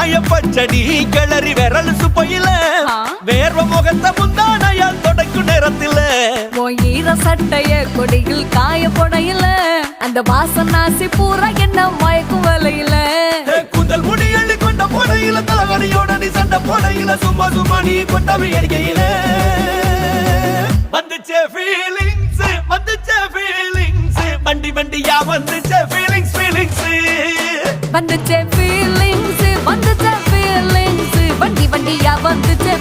மாய பச்சடி கிளறி விரல் சுப்பையில வேர்வ முகத்த முந்தானையால் தொடக்கும் நேரத்தில ஈர சட்டைய கொடியில் காய பொடையில அந்த வாசனாசி பூரா என்ன மயக்கும் வலையில கூந்தல் முடி அள்ளி கொண்ட போடையில தலகடியோட நீ சண்டை போடையில சும்மா சும்மா நீ கொண்டவை எரிக்கையில வந்துச்சே ஃபீலிங்ஸ் வந்துச்சே ஃபீலிங்ஸ் வண்டி வண்டியா வந்துச்சே ஃபீலிங்ஸ் ஃபீலிங்ஸ் வந்துச்சே ஃபீலிங்ஸ் வந்துச்சே ஃபீலிங்ஸ் வண்டி வண்டியா வந்துச்சே